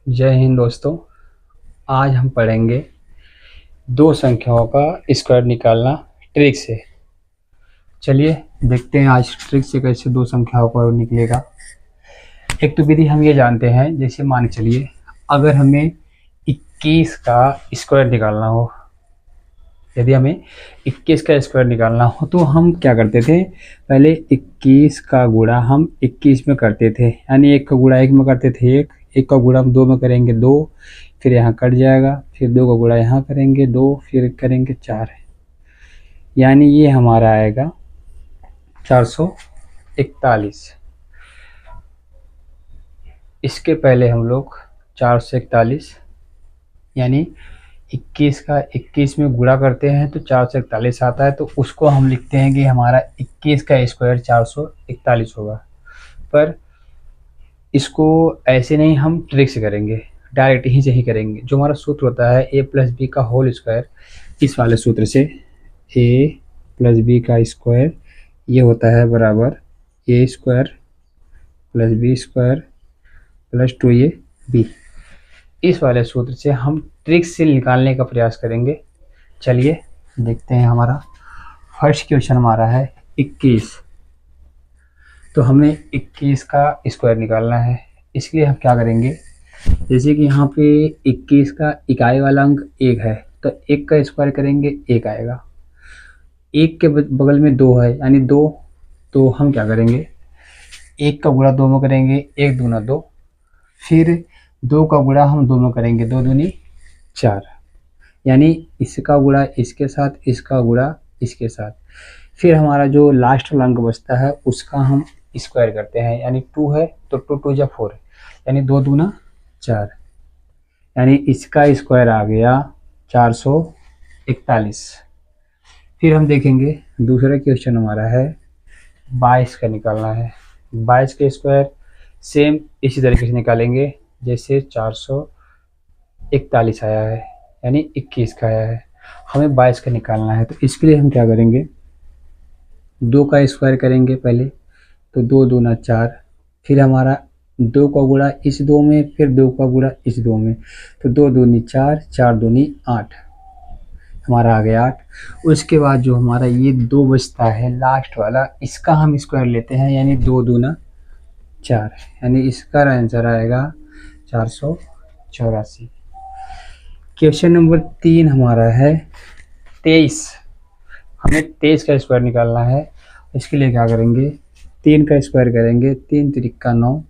जय हिंद दोस्तों। आज हम पढ़ेंगे दो संख्याओं का स्क्वायर निकालना ट्रिक से। चलिए देखते हैं आज ट्रिक से कैसे दो संख्याओं का निकलेगा। एक तो विधि हम ये जानते हैं, जैसे मान के चलिए अगर हमें 21 का स्क्वायर निकालना हो, यदि हमें 21 का स्क्वायर निकालना हो तो हम क्या करते थे, पहले 21 का गुणा हम 21 में करते थे, यानी एक का गुणा एक में करते थे, एक का गुणा हम दो में करेंगे दो, फिर यहाँ कट जाएगा, फिर दो का गुणा यहाँ करेंगे दो, फिर करेंगे चार, यानी ये हमारा आएगा 441। इसके पहले हम लोग 441 यानी 21 का 21 में गुणा करते हैं तो 441 आता है, तो उसको हम लिखते हैं कि हमारा 21 का स्क्वायर 441 होगा। पर इसको ऐसे नहीं, हम ट्रिक से करेंगे, डायरेक्ट यहीं से ही करेंगे। जो हमारा सूत्र होता है a प्लस बी का होल स्क्वायर, इस वाले सूत्र से a प्लस बी का स्क्वायर ये होता है बराबर a square plus B square plus 2ab। इस वाले सूत्र से हम ट्रिक से निकालने का प्रयास करेंगे। चलिए देखते हैं। हमारा फर्स्ट क्वेश्चन हमारा है 21, तो हमें 21 का स्क्वायर निकालना है। इसके लिए हम क्या करेंगे, जैसे कि यहाँ पे 21 का इकाई वाला अंक एक है, तो एक का स्क्वायर करेंगे एक आएगा। एक के बगल में दो है यानी दो, तो हम क्या करेंगे, एक का गुणा दो में करेंगे एक दूना दो, फिर दो का गुणा हम दो में करेंगे दो दूनी चार, यानी इसका गुणा इसके साथ, इसका गुणा इसके साथ, फिर हमारा जो लास्ट वाला अंक बचता है उसका हम स्क्वायर करते हैं, यानी टू है तो टू टू जा फोर, यानी दो दूना चार, यानी इसका स्क्वायर आ गया 441। फिर हम देखेंगे दूसरा क्वेश्चन हमारा है 22 का निकालना है। 22 का स्क्वायर सेम इसी तरीके से निकालेंगे जैसे 441 आया है, यानी 21 का आया है, हमें 22 का निकालना है। तो इसके लिए हम क्या करेंगे, दो का स्क्वायर करेंगे पहले, तो दो दूना चार, फिर हमारा दो का गुणा इस दो में, फिर दो का गुणा इस दो में, तो दो दूनी चार, चार दूनी आठ, हमारा आ गया 8। उसके बाद जो हमारा ये दो बचता है लास्ट वाला, इसका हम स्क्वायर लेते हैं, यानी दो दूना चार, यानी इसका आंसर आएगा 484। क्वेश्चन नंबर 3 हमारा है 23। हमें 23 का स्क्वायर निकालना है। इसके लिए क्या करेंगे, 3 का स्क्वायर करेंगे, 3 तिरिक्का 9,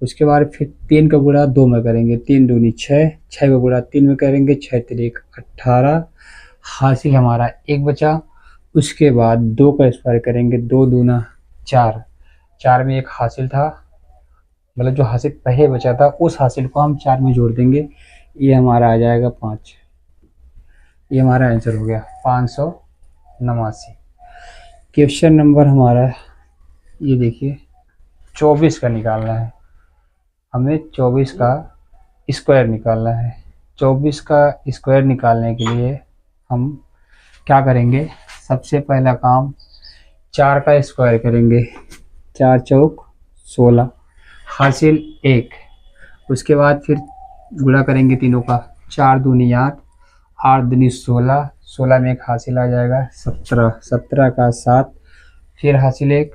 उसके बाद फिर 3 का गुणा 2 में करेंगे, 3 दूनी 6, 6 का गुणा 3 में करेंगे, 6 तिरिक 18, हासिल हमारा एक बचा। उसके बाद 2 का स्क्वायर करेंगे, 2 दूना 4, 4 में एक हासिल था, मतलब जो हासिल पहले बचा था उस हासिल को हम 4 में जोड़ देंगे, ये हमारा आ जाएगा 5। ये हमारा आंसर हो गया 589। क्वेश्चन नंबर हमारा ये देखिए 24 का निकालना है। हमें 24 का स्क्वायर निकालना है। 24 का स्क्वायर निकालने के लिए हम क्या करेंगे, सबसे पहला काम 4 का स्क्वायर करेंगे, 4 चौक 16, हासिल 1। उसके बाद फिर गुणा करेंगे तीनों का, 4 दूनी 8, 8 दूनी 16, 16 में एक हासिल आ जाएगा 17, 17 का 7, फिर हासिल 1।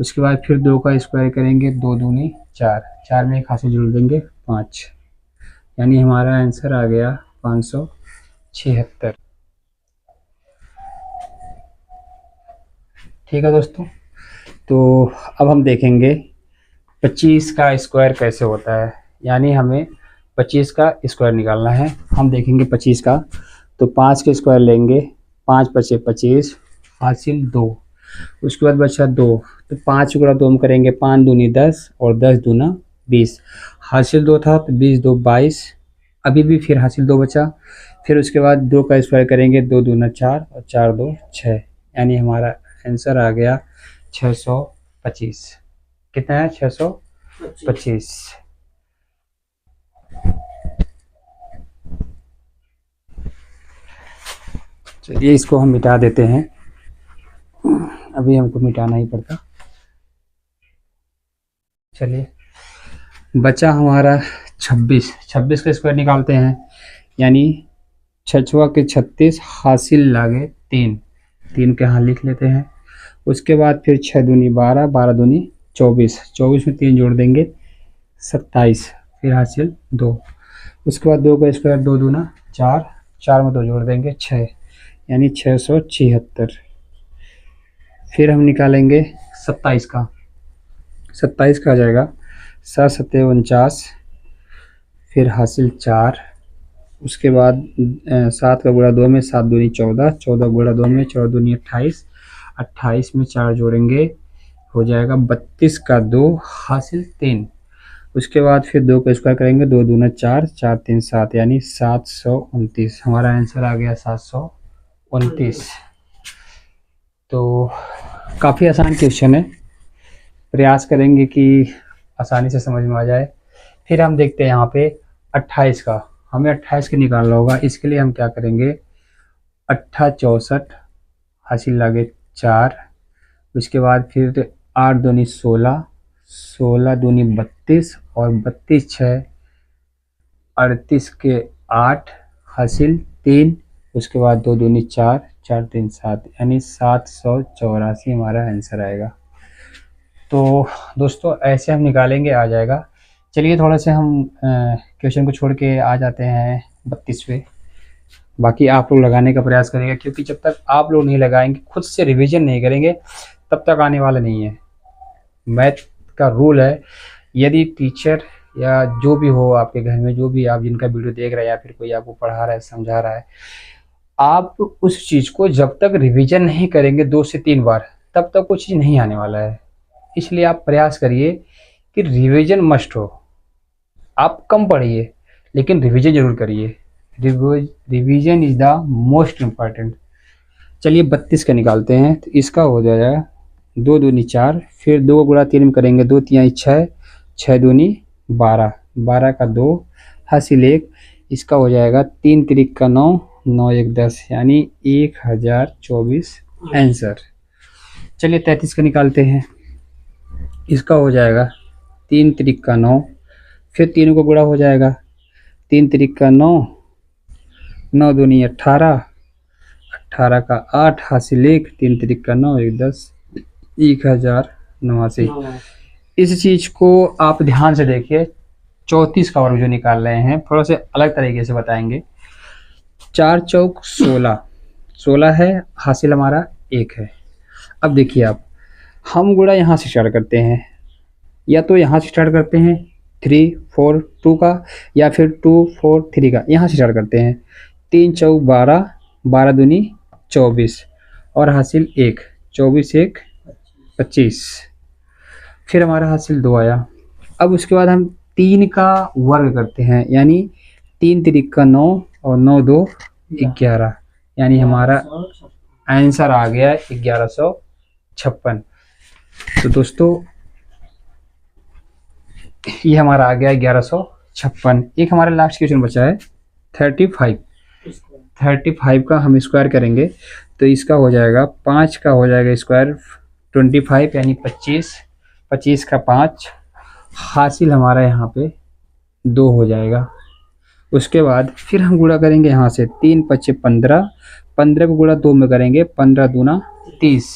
उसके बाद फिर 2 का स्क्वायर करेंगे, 2 दूनी 4, 4 में एक हासिल जोड़ देंगे 5, यानी हमारा आंसर आ गया 576। ठीक है दोस्तों, तो अब हम देखेंगे 25 का स्क्वायर कैसे होता है, यानी हमें 25 का स्क्वायर निकालना है। हम देखेंगे 25 का, तो 5 के स्क्वायर लेंगे, 5 पचे 25, हासिल 2। उसके बाद बचा 2, तो 5 गुणा 2 में करेंगे, 5 दूनी 10 और 10 दूना 20, हासिल 2 था तो 20 2 22, अभी भी फिर हासिल 2 बचा। फिर उसके बाद 2 का स्क्वायर करेंगे, 2 दूना 4 और 4 2 6, यानी हमारा आंसर आ गया 625। कितना है, 625। चलिए इसको हम मिटा देते हैं, अभी हमको मिटाना ही पड़ता। चलिए बचा हमारा 26, 26 का स्क्वायर निकालते हैं, यानी 6 के 36, हासिल लागे 3, 3 के यहाँ लिख लेते हैं। उसके बाद फिर 6 दूनी 12, 12 दूनी 24, 24 में 3 जोड़ देंगे 27, फिर हासिल 2। उसके बाद 2 का स्क्वायर 2 दूना 4, 4 में 2 जोड़ देंगे 6, यानी 676। फिर हम निकालेंगे 27 का, 27 का आ जाएगा 7 सत्ते 49, फिर हासिल 4। उसके बाद 7 का गुणा 2 में 7 दूनी 14, 14 गुणा 2 में 14 दूनी 28, 28 में 4 जोड़ेंगे हो जाएगा 32 का 2, हासिल 3। उसके बाद फिर 2 का स्क्वायर करेंगे, 2 दूना 4, 4 3 7, यानी 729। हमारा आंसर आ गया 729। तो काफ़ी आसान क्वेश्चन है, प्रयास करेंगे कि आसानी से समझ में आ जाए। फिर हम देखते हैं यहाँ पे 28 का, हमें 28 का निकालना होगा। इसके लिए हम क्या करेंगे, 8 64, हासिल लागे 4। उसके बाद फिर 8 दूनी 16, 16 दूनी 32, और 32 6 38 के 8, हासिल 3। उसके बाद 2 दूनी 4, 4 3 7, यानी 784 हमारा आंसर आएगा। तो दोस्तों ऐसे हम निकालेंगे, आ जाएगा। चलिए थोड़ा से हम क्वेश्चन को छोड़ के आ जाते हैं 32 पे। बाकी आप लोग लगाने का प्रयास करेंगे, क्योंकि जब तक आप लोग नहीं लगाएंगे, खुद से रिवीजन नहीं करेंगे, तब तक आने वाला नहीं है। मैथ का रूल है, यदि टीचर या जो भी हो आपके घर में, जो भी आप जिनका वीडियो देख रहे हैं या फिर कोई आपको पढ़ा रहा है, समझा रहा है, आप उस चीज़ को जब तक रिवीजन नहीं करेंगे 2 से 3 बार, तब तक वो चीज़ नहीं आने वाला है। इसलिए आप प्रयास करिए कि रिवीजन मस्ट हो। आप कम पढ़िए लेकिन रिवीजन जरूर करिए। Revision is the most important. चलिए 32 का निकालते हैं। तो इसका हो जाएगा 2 दूनी 4, फिर 2 गुणा 3 में करेंगे, 2 3 6, 6 दूनी 12, 12 का 2, हासिल 1। इसका हो जाएगा 3 3 का 9, 9 1 10, यानी 1024 आंसर। चलिए 33 का निकालते हैं। इसका हो जाएगा 3 3 का 9, फिर तीनों को गुणा हो जाएगा, 3 3 का 9, 9 दूनी 18, 18 का 8, हासिल 1, 3 3 का 9 1 10, 1089। इस चीज़ को आप ध्यान से देखिए। 34 का वर्ग जो निकाल रहे हैं, थोड़ा से अलग तरीके से बताएंगे। 4 चौक 16, 16 है, हासिल हमारा 1 है। अब देखिए आप, हम गुणा यहाँ से स्टार्ट करते हैं, या तो यहाँ से स्टार्ट करते हैं 3 4 2 का, या फिर 2 4 3 का, यहाँ से स्टार्ट करते हैं। 3 चौक 12, 12 दूनी 24, और हासिल 1, 24 1 25, फिर हमारा हासिल 2 आया। अब उसके बाद हम 3 का वर्ग करते हैं, यानी 3 3 का 9, और 9 2 11, यानी हमारा आंसर आ गया 1156। तो दोस्तों ये हमारा आ गया 1156। एक हमारा लास्ट क्वेश्चन बचा है 35। 35 का हम स्क्वायर करेंगे, तो इसका हो जाएगा 5 का हो जाएगा स्क्वायर 25, यानी 25, 25 का 5, हासिल हमारा यहाँ पे 2 हो जाएगा। उसके बाद फिर हम गुणा करेंगे यहाँ से, 3 5 15, 15 को गुणा 2 में करेंगे, 15 दूना 30,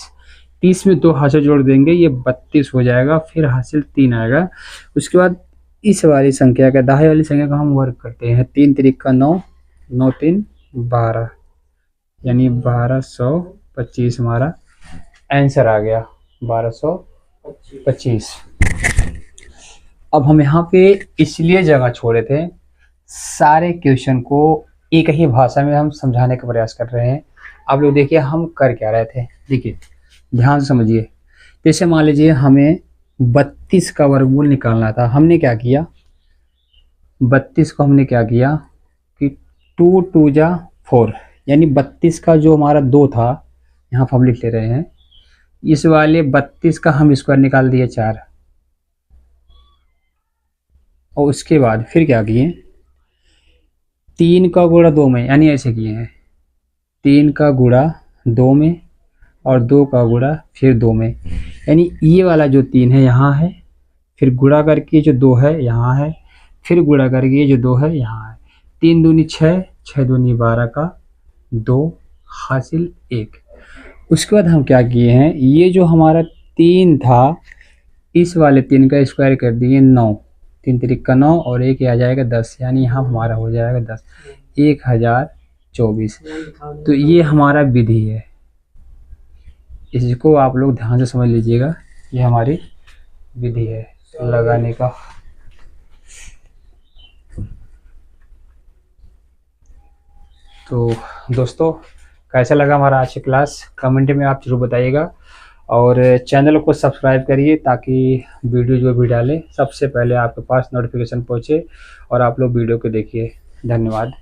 30 में 2 हासिल जोड़ देंगे, ये 32 हो जाएगा, फिर हासिल 3 आएगा। उसके बाद इस वाली संख्या का, दाहिने वाली संख्या का हम वर्ग करते हैं। 3 3 का 9, 9 3 12, यानी 1225 हमारा आंसर आ गया, 1225। अब हम यहाँ पे इसलिए जगह छोड़े थे, सारे क्वेश्चन को एक ही भाषा में हम समझाने का प्रयास कर रहे हैं। आप लोग देखिए हम कर क्या रहे थे, देखिए ध्यान से समझिए। जैसे मान लीजिए हमें 32 का वर्गमूल निकालना था, हमने क्या किया, 32 को हमने क्या किया कि 2 2 जा 4, यानी 32 का जो हमारा 2 था, यहाँ पर हम लिख ले रहे हैं, इस वाले 32 का हम स्क्वायर निकाल दिए 4, और उसके बाद फिर क्या किए, 3 का गुणा 2 में, यानी ऐसे किए हैं, 3 का गुणा 2 में, और 2 का गुणा फिर 2 में, यानी ये वाला जो 3 है यहाँ है, फिर गुणा करके जो 2 है यहाँ है, फिर गुणा करके ये जो 2 है यहाँ है, 3 दूनी 6, 6 दूनी 12 का 2 हासिल 1। उसके बाद हम क्या किए हैं, ये जो हमारा 3 था इस वाले 3 का स्क्वायर कर दिए 9, 3 तिरिक का 9 और एक आ जाएगा 10, यानी यहाँ हमारा हो जाएगा 10, 1024। तो ये हमारा विधि है, इसको आप लोग ध्यान से समझ लीजिएगा, ये हमारी विधि है लगाने का। तो दोस्तों कैसा लगा हमारा आज की क्लास, कमेंट में आप जरूर बताइएगा और चैनल को सब्सक्राइब करिए ताकि वीडियो जो भी डालें सबसे पहले आपके पास नोटिफिकेशन पहुंचे और आप लोग वीडियो को देखिए। धन्यवाद।